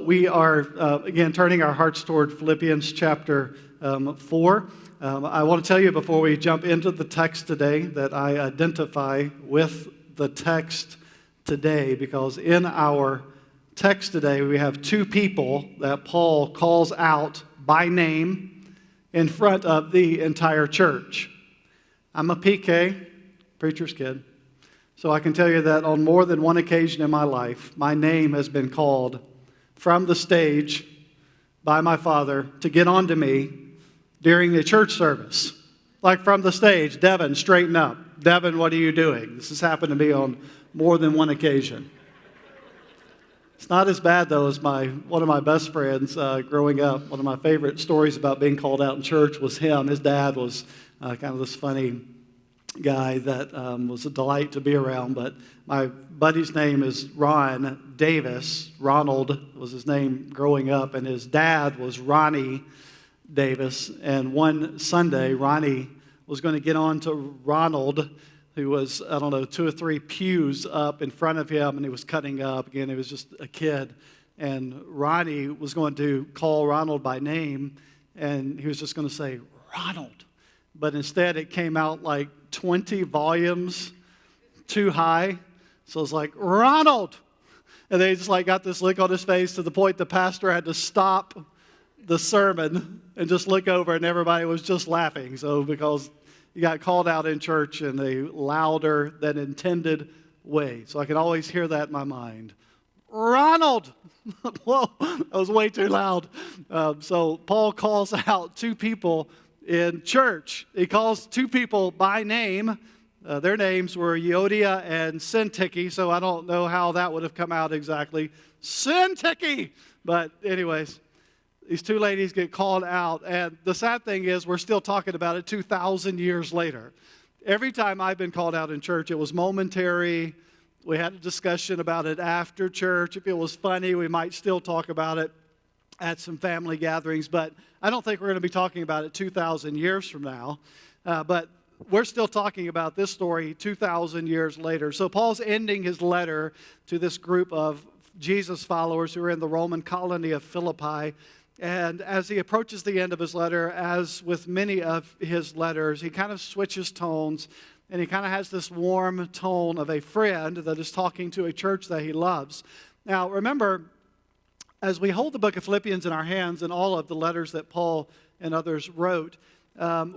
We are, again, turning our hearts toward Philippians chapter 4. I want to tell you before we jump into the text today that I identify with the text today because in our text today we have two people that Paul calls out by name in front of the entire church. I'm a PK, preacher's kid, so I can tell you that on more than one occasion in my life, my name has been called from the stage by my father to get onto me during a church service. Like from the stage, Devin, straighten up. Devin, what are you doing? This has happened to me on more than one occasion. It's not as bad, though, as one of my best friends growing up. One of my favorite stories about being called out in church was him. His dad was kind of this funny guy that was a delight to be around, but my buddy's name is Ron Davis. Ronald was his name growing up, and his dad was Ronnie Davis. And one Sunday, Ronnie was going to get on to Ronald, who was, 2 or 3 pews up in front of him, and he was cutting up. Again, he was just a kid. And Ronnie was going to call Ronald by name, and he was just going to say, Ronald. But instead, it came out like 20 volumes too high. So it's like, Ronald! And they just got this look on his face to the point the pastor had to stop the sermon and just look over, and everybody was just laughing. So because he got called out in church in a louder than intended way. So I can always hear that in my mind. Ronald! Whoa, that was way too loud. So Paul calls out two people in church. He calls two people by name. Their names were Euodia and Syntyche, so I don't know how that would have come out exactly. Syntyche! But anyways, these two ladies get called out, and the sad thing is we're still talking about it 2,000 years later. Every time I've been called out in church, it was momentary. We had a discussion about it after church. If it was funny, we might still talk about it at some family gatherings, but I don't think we're going to be talking about it 2,000 years from now. But we're still talking about this story 2,000 years later. So Paul's ending his letter to this group of Jesus followers who are in the Roman colony of Philippi. And as he approaches the end of his letter, as with many of his letters, he kind of switches tones, and he kind of has this warm tone of a friend that is talking to a church that he loves. Now, remember, as we hold the book of Philippians in our hands and all of the letters that Paul and others wrote,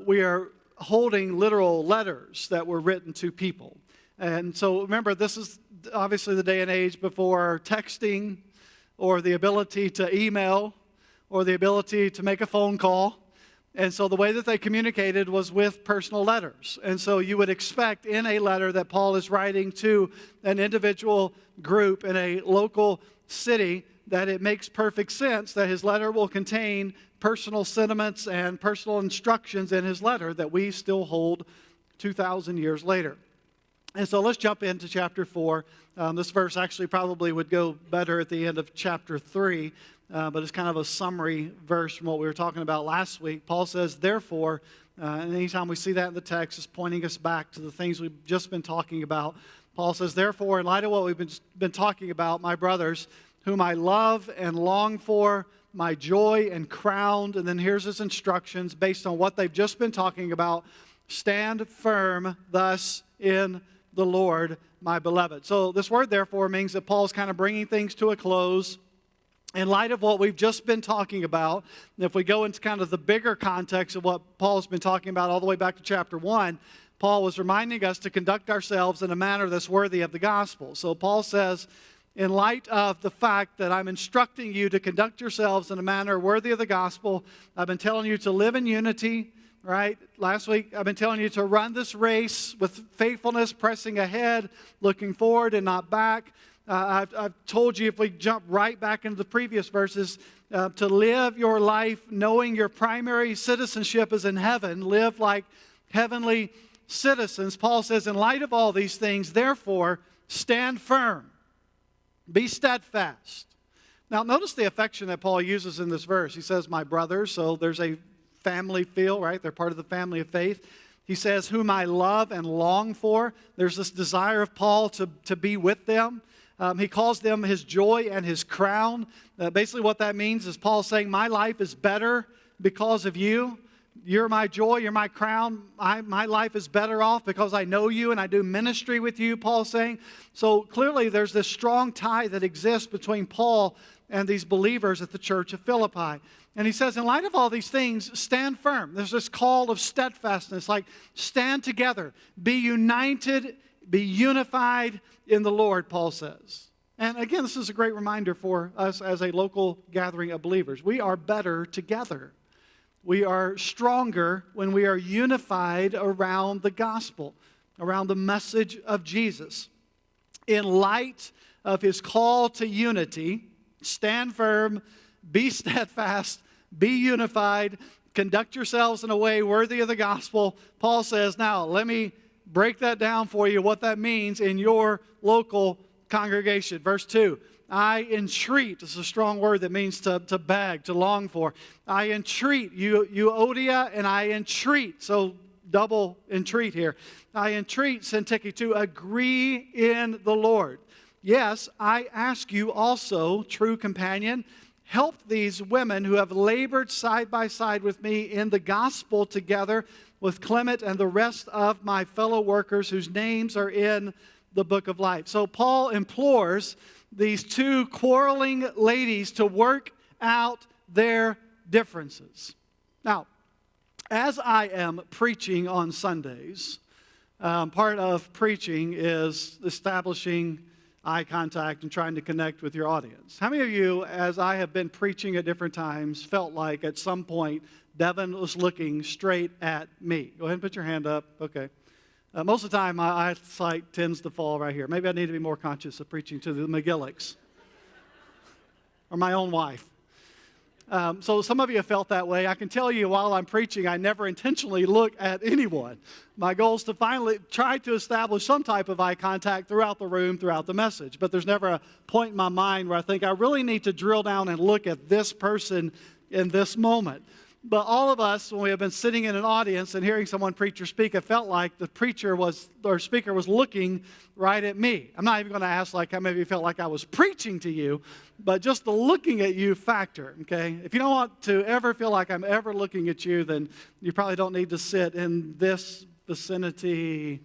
we are holding literal letters that were written to people. And so remember, this is obviously the day and age before texting or the ability to email or the ability to make a phone call. And so the way that they communicated was with personal letters. And so you would expect in a letter that Paul is writing to an individual group in a local city that it makes perfect sense that his letter will contain personal sentiments and personal instructions in his letter that we still hold 2,000 years later. And so let's jump into chapter 4. This verse actually probably would go better at the end of chapter 3, but it's kind of a summary verse from what we were talking about last week. Paul says, therefore, and anytime we see that in the text, it's pointing us back to the things we've just been talking about. Paul says, therefore, in light of what we've been talking about, my brothers, whom I love and long for, my joy and crown. And then here's his instructions based on what they've just been talking about. Stand firm thus in the Lord, my beloved. So this word, therefore, means that Paul's kind of bringing things to a close. In light of what we've just been talking about, and if we go into kind of the bigger context of what Paul's been talking about all the way back to chapter 1, Paul was reminding us to conduct ourselves in a manner that's worthy of the gospel. So Paul says, in light of the fact that I'm instructing you to conduct yourselves in a manner worthy of the gospel, I've been telling you to live in unity, right? Last week, I've been telling you to run this race with faithfulness, pressing ahead, looking forward and not back. I've told you, if we jump right back into the previous verses, to live your life knowing your primary citizenship is in heaven. Live like heavenly citizens. Paul says, in light of all these things, therefore, stand firm. Be steadfast. Now, notice the affection that Paul uses in this verse. He says, my brothers, so there's a family feel, right? They're part of the family of faith. He says, whom I love and long for. There's this desire of Paul to be with them. He calls them his joy and his crown. Basically what that means is Paul saying, my life is better because of you. You're my joy, you're my crown. My life is better off because I know you and I do ministry with you, Paul's saying. So clearly there's this strong tie that exists between Paul and these believers at the church of Philippi. And he says, in light of all these things, stand firm. There's this call of steadfastness, like stand together, be united, be unified in the Lord, Paul says. And again, this is a great reminder for us as a local gathering of believers. We are better together. We are stronger when we are unified around the gospel, around the message of Jesus. In light of his call to unity, stand firm, be steadfast, be unified, conduct yourselves in a way worthy of the gospel. Paul says, now let me break that down for you, what that means in your local congregation. Verse 2, I entreat, this is a strong word that means to beg, to long for. I entreat you, Euodia, and I entreat, so double entreat here. I entreat Syntyche to agree in the Lord. Yes, I ask you also, true companion, help these women who have labored side by side with me in the gospel together with Clement and the rest of my fellow workers whose names are in the book of life. So Paul implores these two quarreling ladies to work out their differences. Now, as I am preaching on Sundays, part of preaching is establishing eye contact and trying to connect with your audience. How many of you, as I have been preaching at different times, felt like at some point Devin was looking straight at me? Go ahead and put your hand up. Okay. Most of the time, my eyesight tends to fall right here. Maybe I need to be more conscious of preaching to the McGillicks or my own wife. So some of you have felt that way. I can tell you while I'm preaching, I never intentionally look at anyone. My goal is to finally try to establish some type of eye contact throughout the room, throughout the message. But there's never a point in my mind where I think I really need to drill down and look at this person in this moment. But all of us, when we have been sitting in an audience and hearing someone preach or speak, it felt like the speaker was looking right at me. I'm not even going to ask like how many of you felt like I was preaching to you, but just the looking at you factor, okay? If you don't want to ever feel like I'm ever looking at you, then you probably don't need to sit in this vicinity.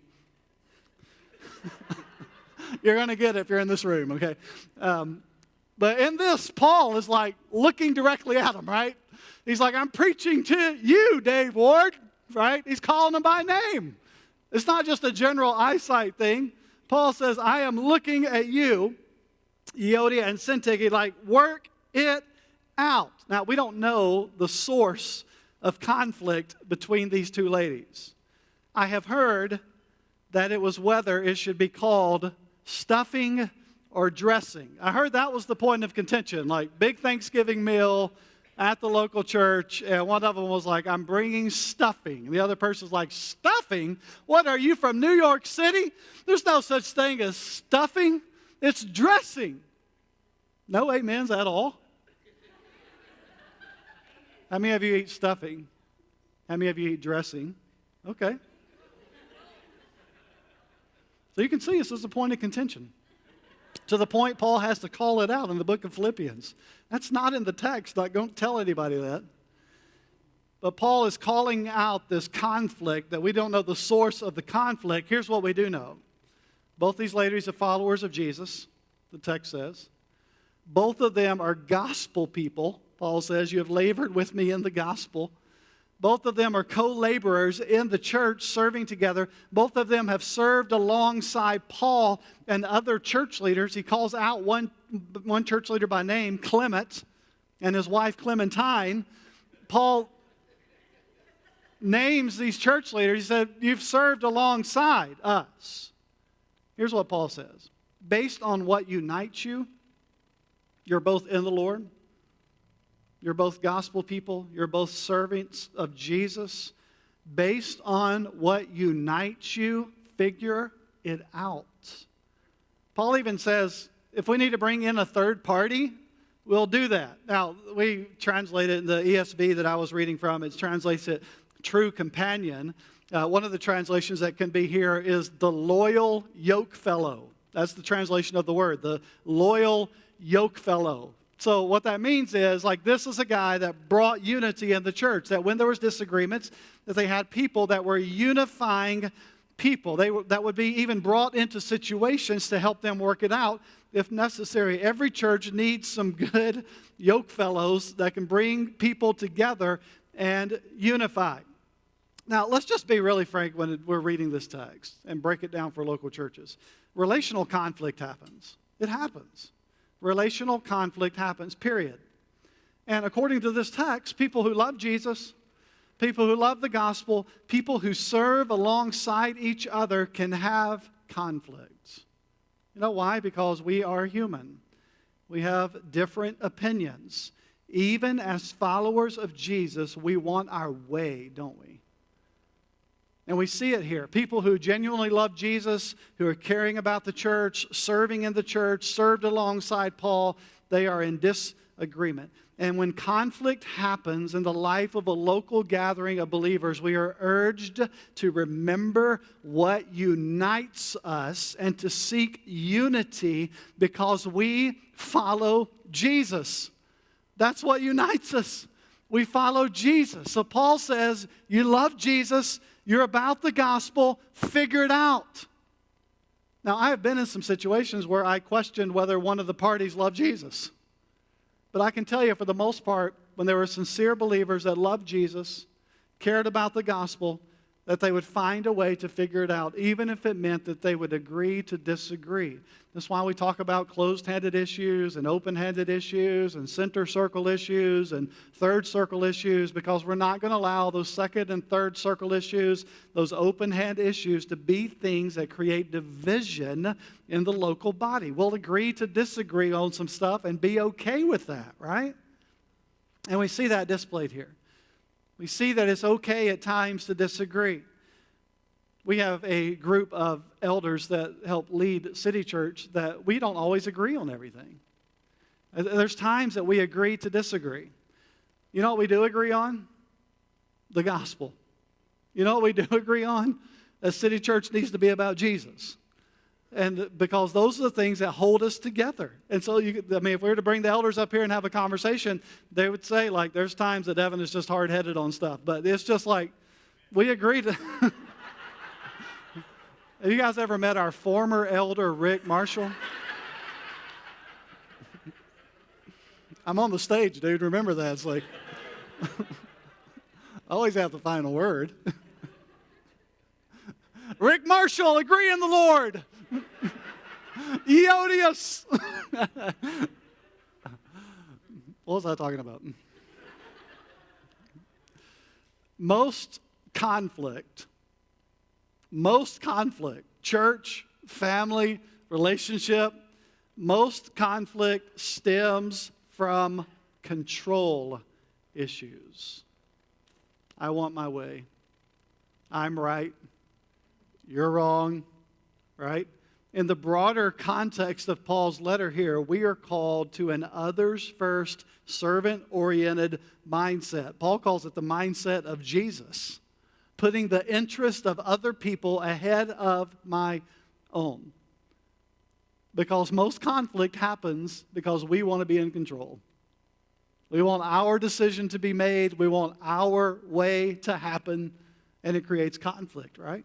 You're going to get it if you're in this room, okay? But in this, Paul is like looking directly at him, right? He's like, I'm preaching to you, Dave Ward, right? He's calling him by name. It's not just a general eyesight thing. Paul says, I am looking at you, Euodia and Syntyche, like, work it out. Now, we don't know the source of conflict between these two ladies. I have heard that it was whether it should be called stuffing or dressing. I heard that was the point of contention, like big Thanksgiving meal at the local church, and one of them was like, I'm bringing stuffing. And the other person's like, stuffing? What, are you from New York City? There's no such thing as stuffing. It's dressing. No amens at all. How many of you eat stuffing? How many of you eat dressing? Okay. So you can see this is a point of contention. To the point Paul has to call it out in the book of Philippians. That's not in the text. Don't tell anybody that. But Paul is calling out this conflict that we don't know the source of the conflict. Here's what we do know. Both these ladies are followers of Jesus, the text says. Both of them are gospel people. Paul says, you have labored with me in the gospel. Both of them are co-laborers in the church serving together. Both of them have served alongside Paul and other church leaders. He calls out one church leader by name, Clement, and his wife Clementine. Paul names these church leaders. He said, you've served alongside us. Here's what Paul says. Based on what unites you, you're both in the Lord. You're both gospel people. You're both servants of Jesus. Based on what unites you, figure it out. Paul even says, if we need to bring in a third party, we'll do that. Now, we translate it in the ESV that I was reading from. It translates it true companion. One of the translations that can be here is the loyal yoke fellow. That's the translation of the word, the loyal yoke fellow. So what that means is, like, this is a guy that brought unity in the church, that when there was disagreements, that they had people that were unifying people. That would be even brought into situations to help them work it out if necessary. Every church needs some good yoke fellows that can bring people together and unify. Now, let's just be really frank when we're reading this text and break it down for local churches. Relational conflict happens. It happens. Relational conflict happens, period. And according to this text, people who love Jesus, people who love the gospel, people who serve alongside each other can have conflicts. You know why? Because we are human. We have different opinions. Even as followers of Jesus, we want our way, don't we? And we see it here. People who genuinely love Jesus, who are caring about the church, serving in the church, served alongside Paul, they are in disagreement. And when conflict happens in the life of a local gathering of believers, we are urged to remember what unites us and to seek unity because we follow Jesus. That's what unites us. We follow Jesus. So Paul says, you love Jesus, you're about the gospel, figure it out. Now, I have been in some situations where I questioned whether one of the parties loved Jesus. But I can tell you, for the most part, when there were sincere believers that loved Jesus, cared about the gospel, that they would find a way to figure it out, even if it meant that they would agree to disagree. That's why we talk about closed-handed issues and open-handed issues and center circle issues and third circle issues, because we're not going to allow those second and third circle issues, those open-hand issues, to be things that create division in the local body. We'll agree to disagree on some stuff and be okay with that, right? And we see that displayed here. We see that it's okay at times to disagree. We have a group of elders that help lead City Church that we don't always agree on everything. There's times that we agree to disagree. You know what we do agree on? The gospel. You know what we do agree on? That City Church needs to be about Jesus. And because those are the things that hold us together. And so, if we were to bring the elders up here and have a conversation, they would say, like, there's times that Evan is just hard-headed on stuff. But it's just like, we agree to... Have you guys ever met our former elder, Rick Marshall? I'm on the stage, dude. Remember that. It's like, I always have the final word. Rick Marshall, agree in the Lord. Eodius. What was I talking about? Most conflict, church, family, relationship, most conflict stems from control issues. I want my way. I'm right. You're wrong. Right? In the broader context of Paul's letter here, we are called to an others-first, servant-oriented mindset. Paul calls it the mindset of Jesus, putting the interest of other people ahead of my own. Because most conflict happens because we want to be in control. We want our decision to be made. We want our way to happen, and it creates conflict, right?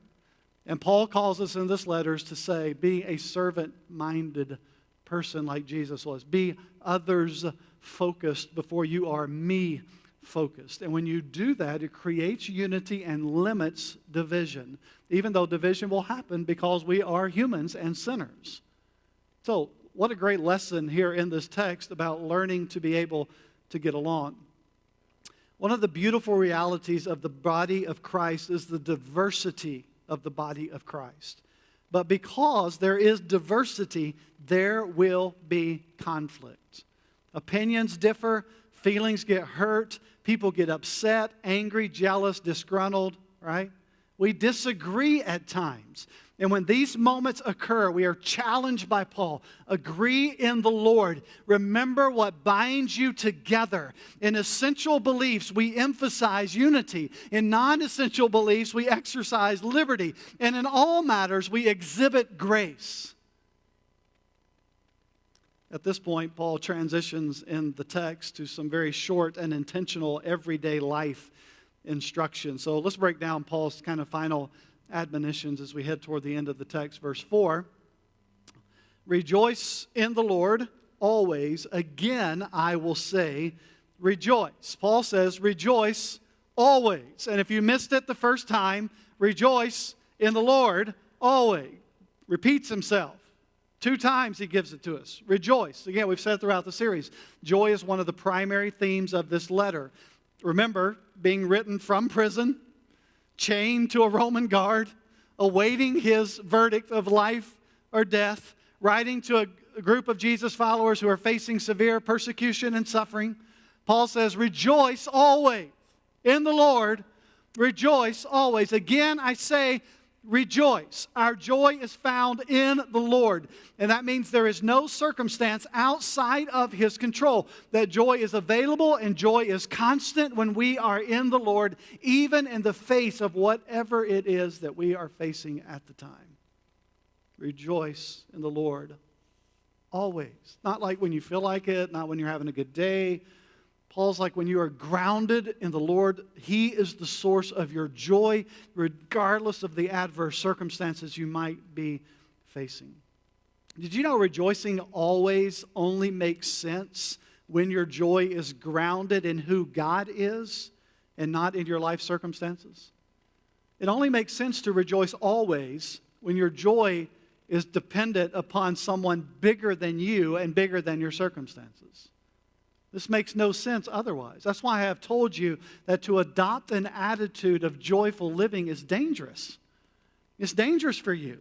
And Paul calls us in this letter to say, be a servant-minded person like Jesus was. Be others-focused before you are me-focused. And when you do that, it creates unity and limits division, even though division will happen because we are humans and sinners. So, what a great lesson here in this text about learning to be able to get along. One of the beautiful realities of the body of Christ is the diversity of the body of Christ. But because there is diversity, there will be conflict. Opinions differ, feelings get hurt, people get upset, angry, jealous, disgruntled, right? We disagree at times. And when these moments occur, we are challenged by Paul. Agree in the Lord. Remember what binds you together. In essential beliefs, we emphasize unity. In non-essential beliefs, we exercise liberty. And in all matters, we exhibit grace. At this point, Paul transitions in the text to some very short and intentional everyday life instruction. So let's break down Paul's kind of final admonitions as we head toward the end of the text. Verse 4, rejoice in the Lord always. Again, I will say, rejoice. Paul says, rejoice always. And if you missed it the first time, rejoice in the Lord always. Repeats himself. 2 times he gives it to us. Rejoice. Again, we've said throughout the series, joy is one of the primary themes of this letter. Remember, being written from prison, chained to a Roman guard, awaiting his verdict of life or death, writing to a group of Jesus followers who are facing severe persecution and suffering. Paul says, rejoice always in the Lord, rejoice always. Again, I say, rejoice. Our joy is found in the Lord. And that means there is no circumstance outside of His control. That joy is available and joy is constant when we are in the Lord, even in the face of whatever it is that we are facing at the time. Rejoice in the Lord always. Not like when you feel like it, not when you're having a good day. Paul's like, when you are grounded in the Lord, He is the source of your joy, regardless of the adverse circumstances you might be facing. Did you know rejoicing always only makes sense when your joy is grounded in who God is and not in your life circumstances? It only makes sense to rejoice always when your joy is dependent upon someone bigger than you and bigger than your circumstances. This makes no sense otherwise. That's why I have told you that to adopt an attitude of joyful living is dangerous. It's dangerous for you.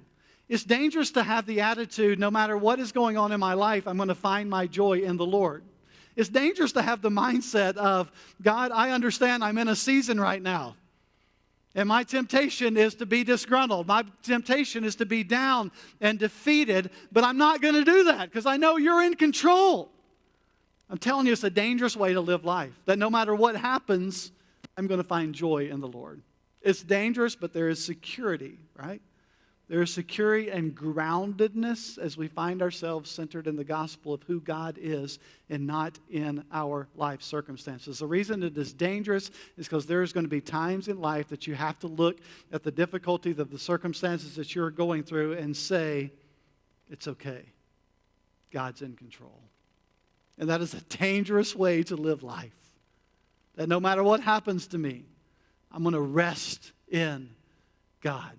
It's dangerous to have the attitude, no matter what is going on in my life, I'm going to find my joy in the Lord. It's dangerous to have the mindset of, God, I understand I'm in a season right now. And my temptation is to be disgruntled. My temptation is to be down and defeated. But I'm not going to do that because I know you're in control. I'm telling you, it's a dangerous way to live life. That no matter what happens, I'm going to find joy in the Lord. It's dangerous, but there is security, right? There is security and groundedness as we find ourselves centered in the gospel of who God is and not in our life circumstances. The reason it is dangerous is because there's going to be times in life that you have to look at the difficulties of the circumstances that you're going through and say, it's okay. God's in control. And that is a dangerous way to live life. That no matter what happens to me, I'm going to rest in God.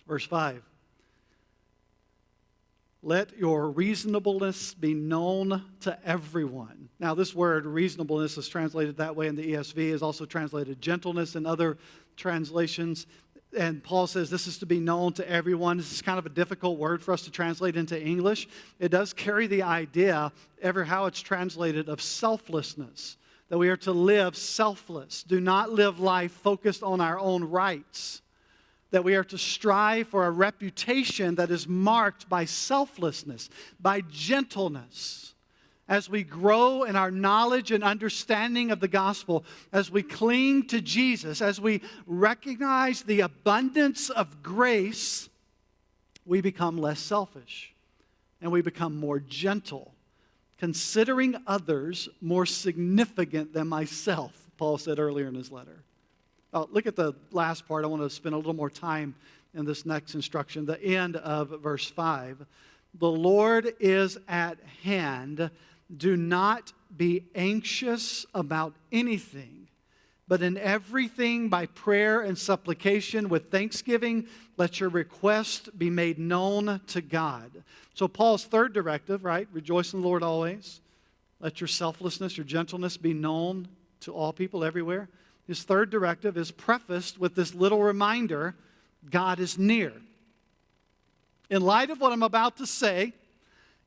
Verse 5. Let your reasonableness be known to everyone. Now, this word reasonableness is translated that way in the ESV, is also translated gentleness in other translations. And Paul says this is to be known to everyone. This is kind of a difficult word for us to translate into English. It does carry the idea, how it's translated, of selflessness. That we are to live selfless. Do not live life focused on our own rights. That we are to strive for a reputation that is marked by selflessness, by gentleness. As we grow in our knowledge and understanding of the gospel, as we cling to Jesus, as we recognize the abundance of grace, we become less selfish and we become more gentle, considering others more significant than myself, Paul said earlier in his letter. Look at the last part. I want to spend a little more time in this next instruction, the end of verse 5. The Lord is at hand. Do not be anxious about anything, but in everything by prayer and supplication with thanksgiving, let your request be made known to God. So Paul's third directive, right? Rejoice in the Lord always. Let your selflessness, your gentleness be known to all people everywhere. His third directive is prefaced with this little reminder, God is near. In light of what I'm about to say,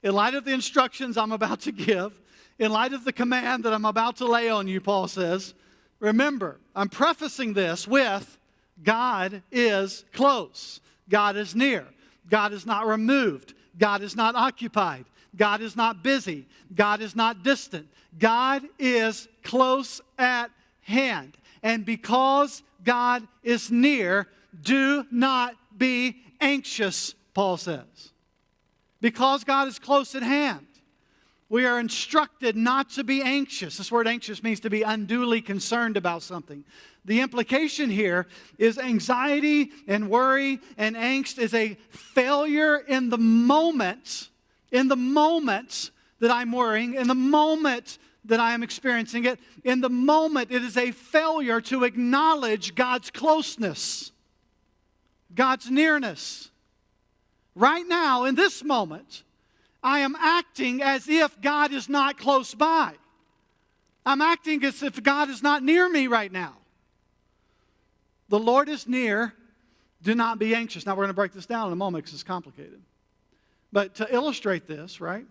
in light of the instructions I'm about to give, in light of the command that I'm about to lay on you, Paul says, remember, I'm prefacing this with, God is close. God is near. God is not removed. God is not occupied. God is not busy. God is not distant. God is close at hand. And because God is near, do not be anxious, Paul says. Because God is close at hand, we are instructed not to be anxious. This word anxious means to be unduly concerned about something. The implication here is anxiety and worry and angst is a failure in the moment that I'm worrying, in the moment that I am experiencing it, in the moment it is a failure to acknowledge God's closeness, God's nearness. Right now, in this moment, I am acting as if God is not close by. I'm acting as if God is not near me right now. The Lord is near. Do not be anxious. Now, we're going to break this down in a moment because it's complicated. But to illustrate this, right?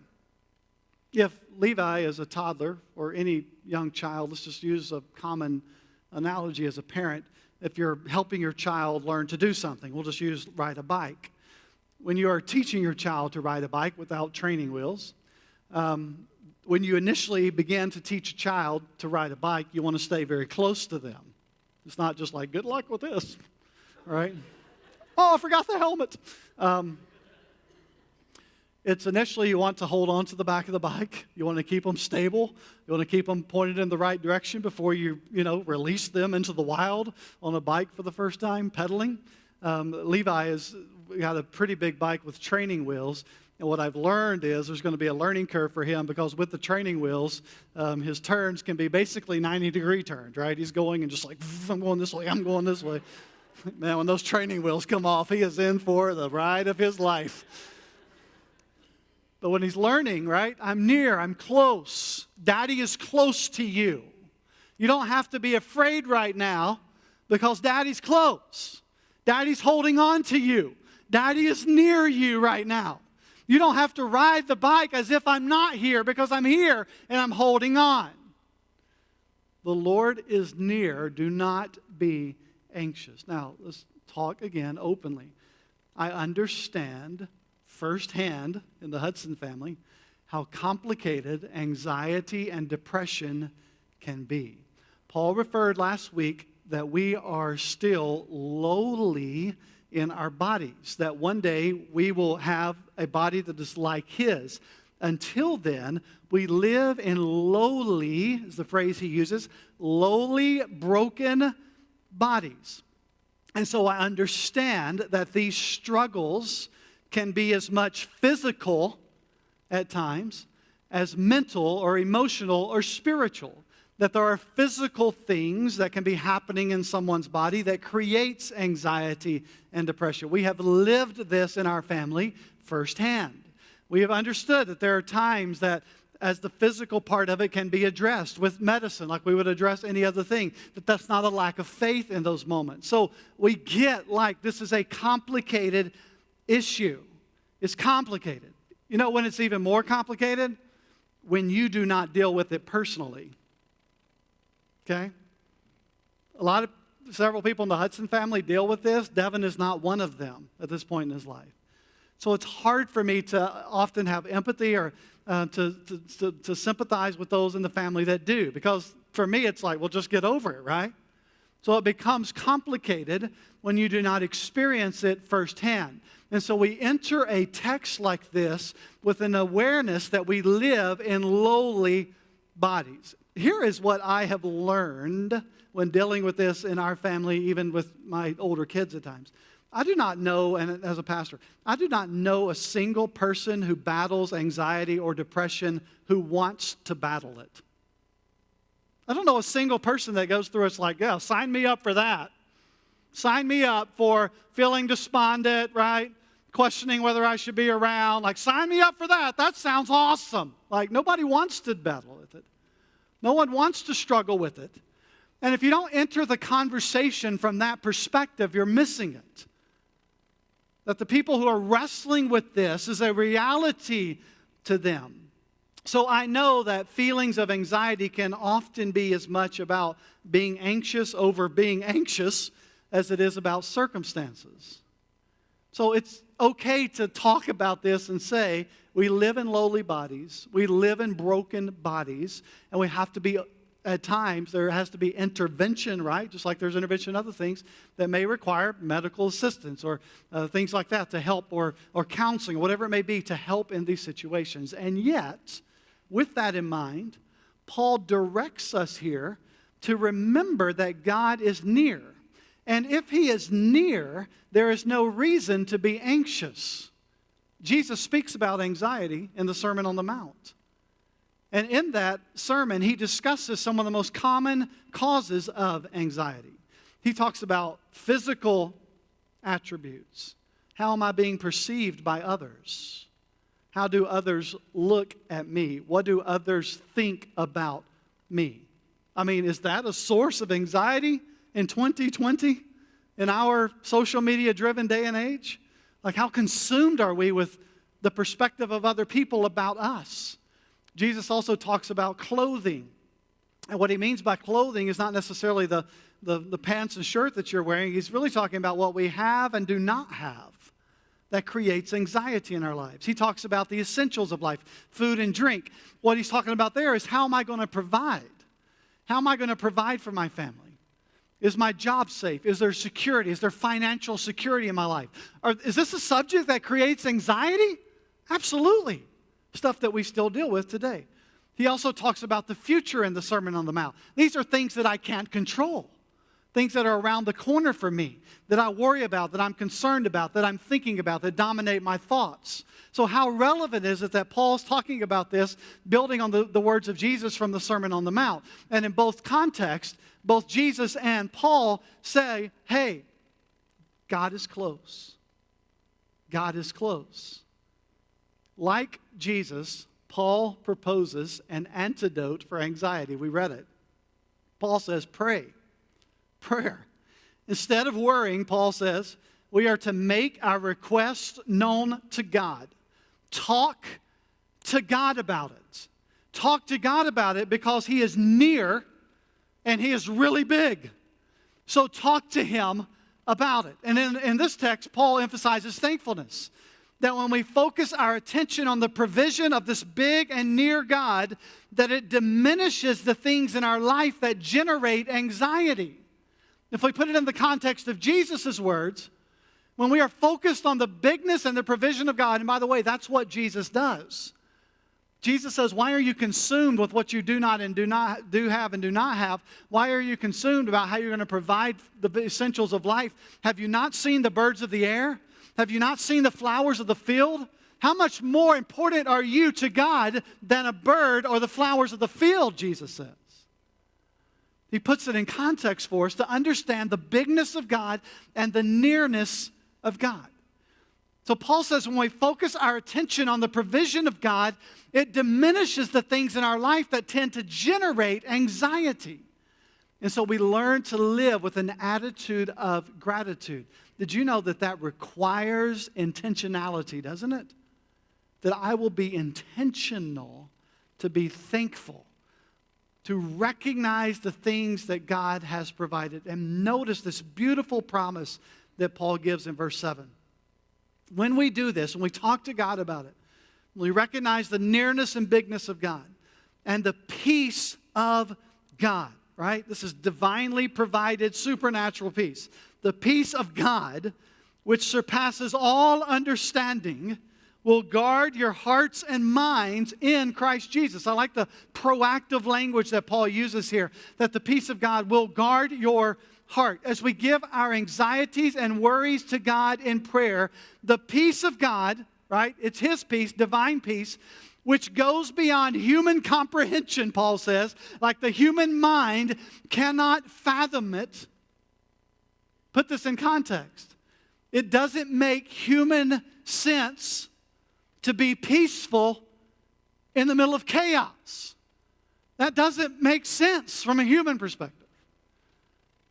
If Levi is a toddler or any young child, let's just use a common analogy as a parent. If you're helping your child learn to do something, we'll just use ride a bike. When you are teaching your child to ride a bike without training wheels, when you initially begin to teach a child to ride a bike, you want to stay very close to them. It's not just like, good luck with this, right? Oh, I forgot the helmet. It's initially you want to hold on to the back of the bike. You want to keep them stable. You want to keep them pointed in the right direction before you release them into the wild on a bike for the first time, pedaling. Levi has got a pretty big bike with training wheels. And what I've learned is there's going to be a learning curve for him because with the training wheels, his turns can be basically 90-degree turns, right? He's going and just like, I'm going this way, I'm going this way. Man, when those training wheels come off, he is in for the ride of his life. But when he's learning, right, I'm near, I'm close. Daddy is close to you. You don't have to be afraid right now because Daddy's close. Daddy's holding on to you. Daddy is near you right now. You don't have to ride the bike as if I'm not here because I'm here and I'm holding on. The Lord is near. Do not be anxious. Now, let's talk again openly. I understand firsthand in the Hudson family how complicated anxiety and depression can be. Paul referred last week that we are still lowly in our bodies, that one day we will have a body that is like his. Until then, we live in lowly, is the phrase he uses, lowly, broken bodies. And so I understand that these struggles can be as much physical at times as mental or emotional or spiritual. That there are physical things that can be happening in someone's body that creates anxiety and depression. We have lived this in our family firsthand. We have understood that there are times that as the physical part of it can be addressed with medicine, like we would address any other thing, that's not a lack of faith in those moments. So we get like this is a complicated issue. It's complicated. You know when it's even more complicated? When you do not deal with it personally. Okay? Several people in the Hudson family deal with this. Devin is not one of them at this point in his life. So it's hard for me to often have empathy or to sympathize with those in the family that do. Because for me, it's like, well, just get over it, right? So it becomes complicated when you do not experience it firsthand. And so we enter a text like this with an awareness that we live in lowly bodies. Here is what I have learned when dealing with this in our family, even with my older kids at times. I do not know, and as a pastor, I do not know a single person who battles anxiety or depression who wants to battle it. I don't know a single person that goes through it's like, yeah, sign me up for that. Sign me up for feeling despondent, right? Questioning whether I should be around. Like, sign me up for that. That sounds awesome. Like, nobody wants to battle with it. No one wants to struggle with it. And if you don't enter the conversation from that perspective, you're missing it. That the people who are wrestling with this is a reality to them. So I know that feelings of anxiety can often be as much about being anxious over being anxious as it is about circumstances. So it's okay to talk about this and say, we live in lowly bodies, we live in broken bodies, and we have to be, at times, there has to be intervention, right? Just like there's intervention in other things that may require medical assistance or things like that to help, or counseling, whatever it may be, to help in these situations. And yet, with that in mind, Paul directs us here to remember that God is near. And if he is near, there is no reason to be anxious. Jesus speaks about anxiety in the Sermon on the Mount. And in that sermon, he discusses some of the most common causes of anxiety. He talks about physical attributes. How am I being perceived by others? How do others look at me? What do others think about me? I mean, is that a source of anxiety in 2020, in our social media-driven day and age? Like, how consumed are we with the perspective of other people about us? Jesus also talks about clothing. And what he means by clothing is not necessarily the pants and shirt that you're wearing. He's really talking about what we have and do not have that creates anxiety in our lives. He talks about the essentials of life, food and drink. What he's talking about there is, how am I going to provide? How am I going to provide for my family? Is my job safe? Is there security? Is there financial security in my life? Is this a subject that creates anxiety? Absolutely. Stuff that we still deal with today. He also talks about the future in the Sermon on the Mount. These are things that I can't control. Things that are around the corner for me, that I worry about, that I'm concerned about, that I'm thinking about, that dominate my thoughts. So how relevant is it that Paul's talking about this, building on the words of Jesus from the Sermon on the Mount? And in both contexts, both Jesus and Paul say, hey, God is close. God is close. Like Jesus, Paul proposes an antidote for anxiety. We read it. Paul says, pray. Prayer. Instead of worrying, Paul says, we are to make our requests known to God. Talk to God about it. Talk to God about it because he is near and he is really big. So talk to him about it. And in this text, Paul emphasizes thankfulness. That when we focus our attention on the provision of this big and near God, that it diminishes the things in our life that generate anxiety. If we put it in the context of Jesus' words, when we are focused on the bigness and the provision of God, and by the way, that's what Jesus does. Jesus says, why are you consumed with what you do have and do not have? Why are you consumed about how you're going to provide the essentials of life? Have you not seen the birds of the air? Have you not seen the flowers of the field? How much more important are you to God than a bird or the flowers of the field, Jesus says. He puts it in context for us to understand the bigness of God and the nearness of God. So Paul says when we focus our attention on the provision of God, it diminishes the things in our life that tend to generate anxiety. And so we learn to live with an attitude of gratitude. Did you know that that requires intentionality, doesn't it? That I will be intentional to be thankful, to recognize the things that God has provided. And notice this beautiful promise that Paul gives in verse 7. When we do this, when we talk to God about it, when we recognize the nearness and bigness of God and the peace of God, right? This is divinely provided supernatural peace. The peace of God, which surpasses all understanding, will guard your hearts and minds in Christ Jesus. I like the proactive language that Paul uses here, that the peace of God will guard your heart. As we give our anxieties and worries to God in prayer, the peace of God, right? It's his peace, divine peace, which goes beyond human comprehension, Paul says, like the human mind cannot fathom it. Put this in context. It doesn't make human sense to be peaceful in the middle of chaos. That doesn't make sense from a human perspective.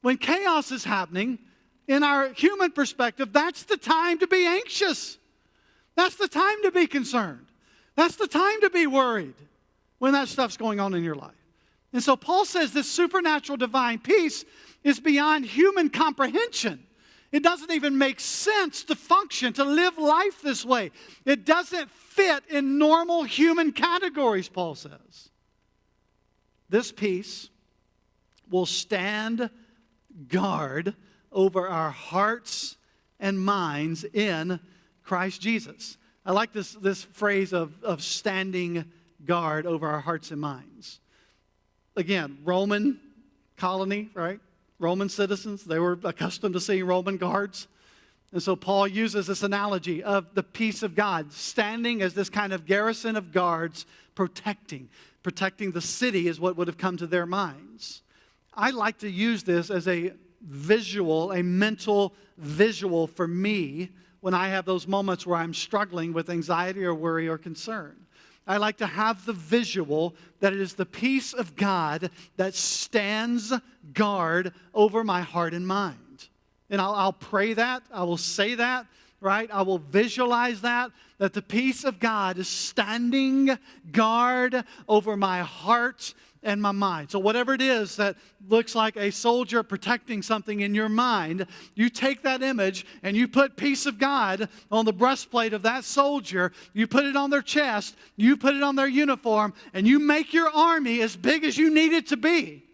When chaos is happening, in our human perspective, that's the time to be anxious. That's the time to be concerned. That's the time to be worried when that stuff's going on in your life. And so Paul says this supernatural divine peace is beyond human comprehension. It doesn't even make sense to function, to live life this way. It doesn't fit in normal human categories, Paul says. This peace will stand guard over our hearts and minds in Christ Jesus. I like this phrase of standing guard over our hearts and minds. Again, Roman colony, right? Roman citizens, they were accustomed to seeing Roman guards. And so Paul uses this analogy of the peace of God, standing as this kind of garrison of guards, protecting the city is what would have come to their minds. I like to use this as a visual, a mental visual for me when I have those moments where I'm struggling with anxiety or worry or concern. I like to have the visual that it is the peace of God that stands guard over my heart and mind. And I'll pray that. I will say that, right? I will visualize that the peace of God is standing guard over my heart and my mind. So whatever it is that looks like a soldier protecting something in your mind, you take that image and you put peace of God on the breastplate of that soldier, you put it on their chest, you put it on their uniform, and you make your army as big as you need it to be.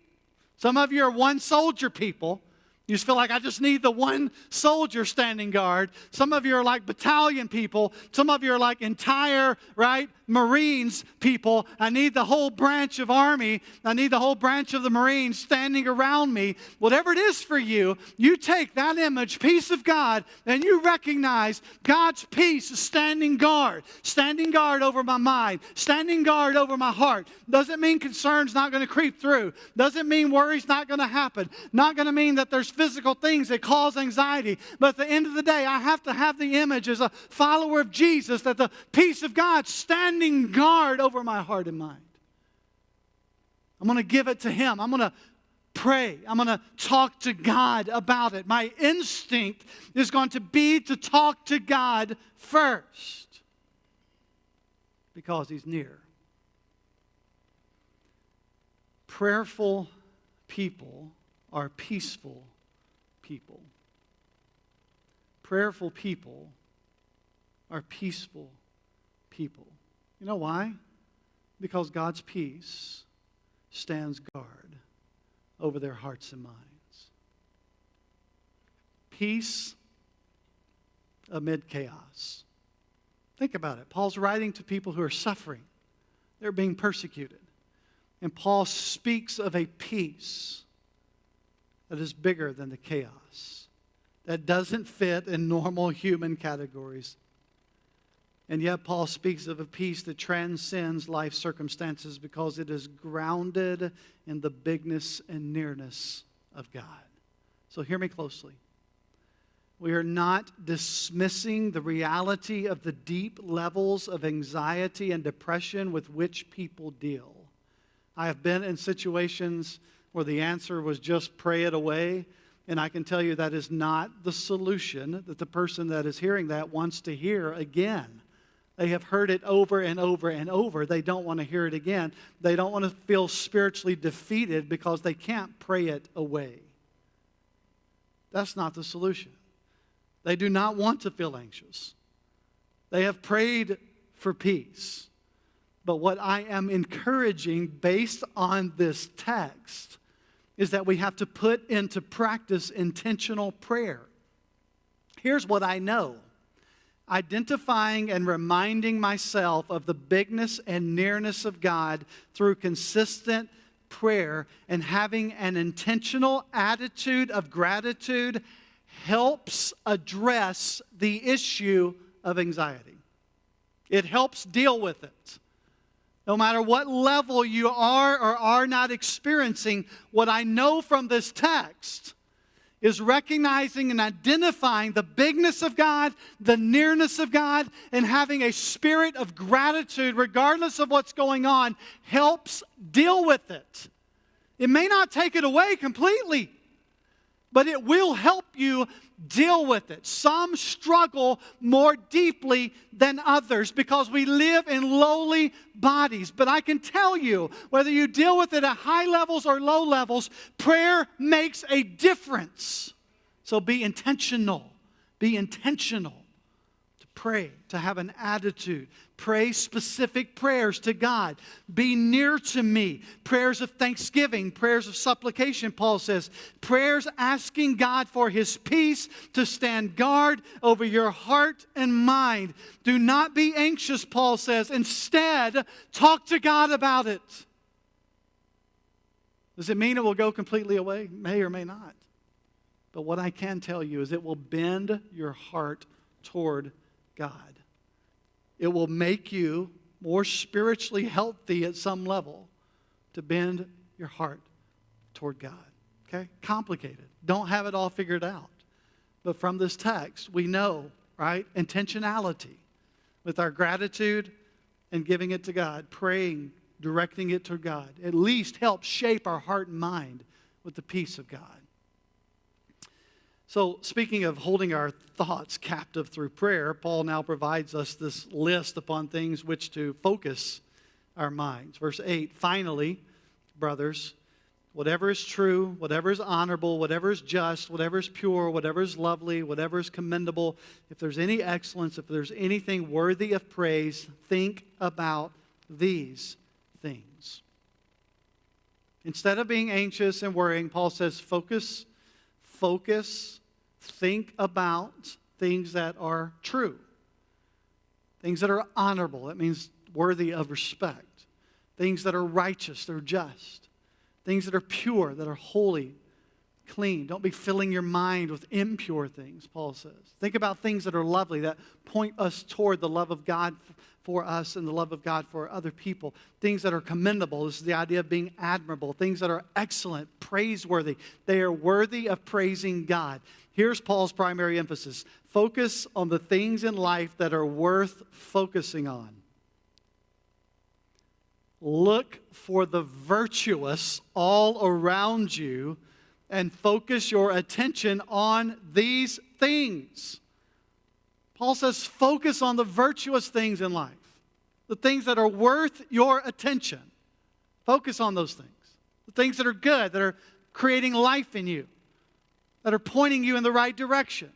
Some of you are one soldier people. You just feel like I just need the one soldier standing guard. Some of you are like battalion people. Some of you are like entire, right, Marines people. I need the whole branch of Army. I need the whole branch of the Marines standing around me. Whatever it is for you, you take that image, peace of God, and you recognize God's peace is standing guard over my mind, standing guard over my heart. Doesn't mean concern's not going to creep through. Doesn't mean worry's not going to happen. Not going to mean that there's physical things that cause anxiety. But at the end of the day, I have to have the image as a follower of Jesus that the peace of God standing guard over my heart and mind. I'm going to give it to Him. I'm going to pray. I'm going to talk to God about it. My instinct is going to be to talk to God first because He's near. Prayerful people are peaceful people. Prayerful people are peaceful people. You know why? Because God's peace stands guard over their hearts and minds. Peace amid chaos. Think about it. Paul's writing to people who are suffering. They're being persecuted. And Paul speaks of a peace that is bigger than the chaos, that doesn't fit in normal human categories. And yet Paul speaks of a peace that transcends life circumstances because it is grounded in the bigness and nearness of God. So hear me closely. We are not dismissing the reality of the deep levels of anxiety and depression with which people deal. I have been in situations where the answer was just pray it away. And I can tell you that is not the solution that the person that is hearing that wants to hear again. They have heard it over and over and over. They don't want to hear it again. They don't want to feel spiritually defeated because they can't pray it away. That's not the solution. They do not want to feel anxious. They have prayed for peace. But what I am encouraging based on this text is that we have to put into practice intentional prayer. Here's what I know. Identifying and reminding myself of the bigness and nearness of God through consistent prayer and having an intentional attitude of gratitude helps address the issue of anxiety. It helps deal with it. No matter what level you are or are not experiencing, what I know from this text is recognizing and identifying the bigness of God, the nearness of God, and having a spirit of gratitude regardless of what's going on helps deal with it. It may not take it away completely, but it will help you deal with it. Some struggle more deeply than others because we live in lowly bodies. But I can tell you, whether you deal with it at high levels or low levels, prayer makes a difference. So be intentional. Be intentional to pray, to have an attitude. Pray specific prayers to God. Be near to me. Prayers of thanksgiving, prayers of supplication, Paul says. Prayers asking God for His peace to stand guard over your heart and mind. Do not be anxious, Paul says. Instead, talk to God about it. Does it mean it will go completely away? May or may not. But what I can tell you is it will bend your heart toward God. It will make you more spiritually healthy at some level to bend your heart toward God. Okay? Complicated. Don't have it all figured out. But from this text, we know, right? Intentionality with our gratitude and giving it to God, praying, directing it to God, at least helps shape our heart and mind with the peace of God. So, speaking of holding our thoughts captive through prayer, Paul now provides us this list upon things which to focus our minds. Verse 8, finally, brothers, whatever is true, whatever is honorable, whatever is just, whatever is pure, whatever is lovely, whatever is commendable, if there's any excellence, if there's anything worthy of praise, think about these things. Instead of being anxious and worrying, Paul says, focus, think about things that are true, things that are honorable. That means worthy of respect. Things that are righteous, that are just. Things that are pure, that are holy, clean. Don't be filling your mind with impure things, Paul says. Think about things that are lovely, that point us toward the love of God for us and the love of God for other people. Things that are commendable. This is the idea of being admirable. Things that are excellent, praiseworthy. They are worthy of praising God. Here's Paul's primary emphasis. Focus on the things in life that are worth focusing on. Look for the virtuous all around you and focus your attention on these things. Paul says focus on the virtuous things in life, the things that are worth your attention. Focus on those things, the things that are good, that are creating life in you, that are pointing you in the right direction.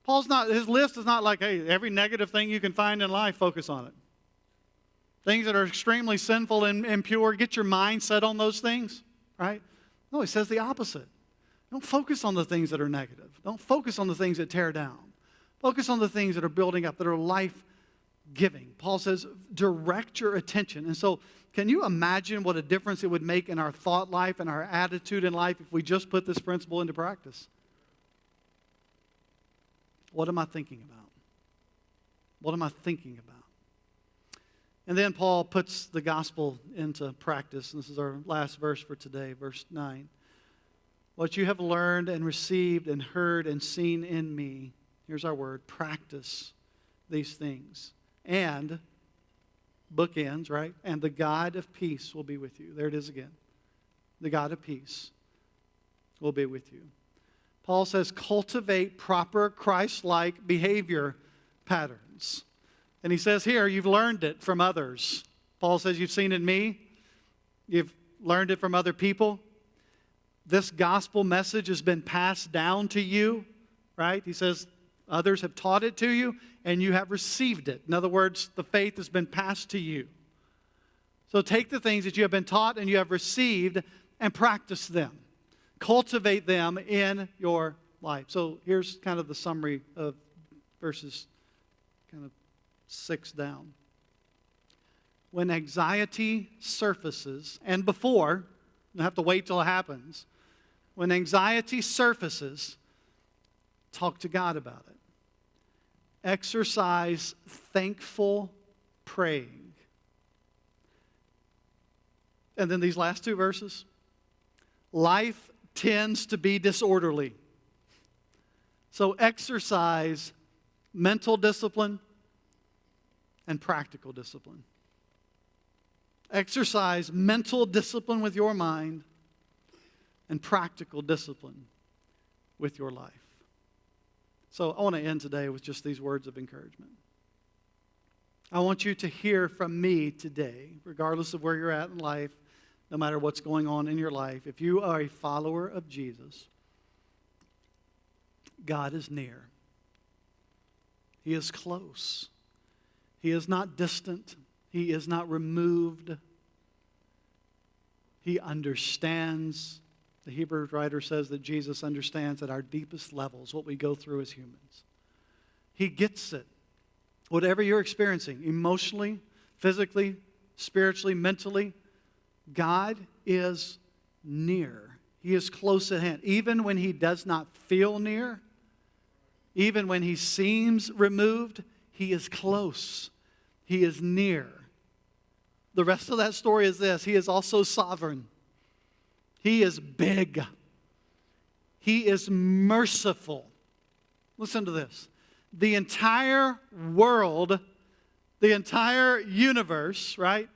His list is not like, hey, every negative thing you can find in life, focus on it. Things that are extremely sinful and impure, get your mind set on those things, right? No, he says the opposite. Don't focus on the things that are negative. Don't focus on the things that tear down. Focus on the things that are building up, that are life-giving. Paul says, direct your attention. And so, can you imagine what a difference it would make in our thought life and our attitude in life if we just put this principle into practice? What am I thinking about? What am I thinking about? And then Paul puts the gospel into practice. This is our last verse for today, verse 9. What you have learned and received and heard and seen in me, here's our word, practice these things. And, bookends, right? And the God of peace will be with you. There it is again. The God of peace will be with you. Paul says, cultivate proper Christ-like behavior patterns. And he says here, you've learned it from others. Paul says, you've seen it in me. You've learned it from other people. This gospel message has been passed down to you, right? He says, others have taught it to you, and you have received it. In other words, the faith has been passed to you. So take the things that you have been taught and you have received and practice them. Cultivate them in your life. So here's kind of the summary of verses kind of 6 down. When anxiety surfaces, and before, you don't have to wait till it happens. When anxiety surfaces, talk to God about it. Exercise thankful praying. And then these last 2 verses. Life tends to be disorderly. So exercise mental discipline and practical discipline. Exercise mental discipline with your mind and practical discipline with your life. So I want to end today with just these words of encouragement. I want you to hear from me today, regardless of where you're at in life, no matter what's going on in your life. If you are a follower of Jesus, God is near. He is close. He is not distant. He is not removed. He understands. The Hebrew writer says that Jesus understands at our deepest levels what we go through as humans. He gets it. Whatever you're experiencing, emotionally, physically, spiritually, mentally, God is near. He is close at hand. Even when He does not feel near, even when He seems removed, He is close. He is near. The rest of that story is this: He is also sovereign. He is big. He is merciful. Listen to this. The entire world, the entire universe, right?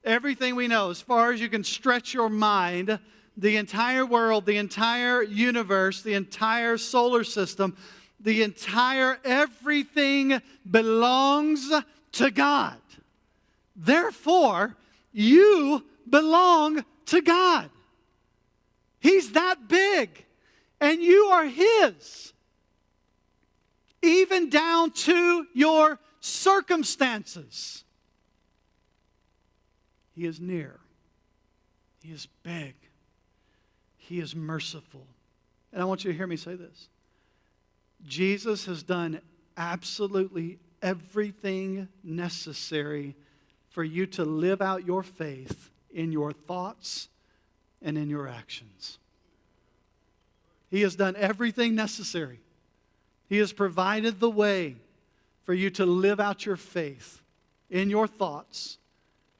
Everything we know, as far as you can stretch your mind, the entire world, the entire universe, the entire solar system, the entire everything belongs to God. Therefore, you belong to God. He's that big, and you are His. Even down to your circumstances. He is near. He is big. He is merciful. And I want you to hear me say this. Jesus has done absolutely everything necessary for you to live out your faith in your thoughts and in your actions. He has done everything necessary. He has provided the way for you to live out your faith in your thoughts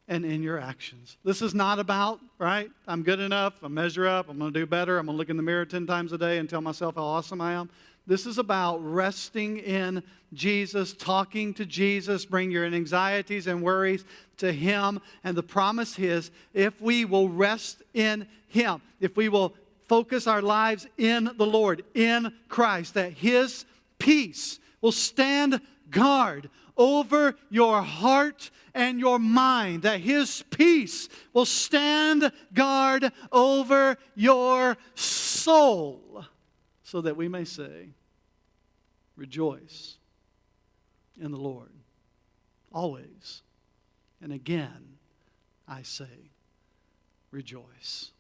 and in your actions. This is not about, right, I'm good enough, I measure up, I'm going to do better, I'm going to look in the mirror 10 times a day and tell myself how awesome I am. This is about resting in Jesus, talking to Jesus, bring your anxieties and worries to Him. And the promise is, if we will rest in Him, if we will focus our lives in the Lord, in Christ, that His peace will stand guard over your heart and your mind, that His peace will stand guard over your soul, so that we may say, rejoice in the Lord always. And again, I say, rejoice.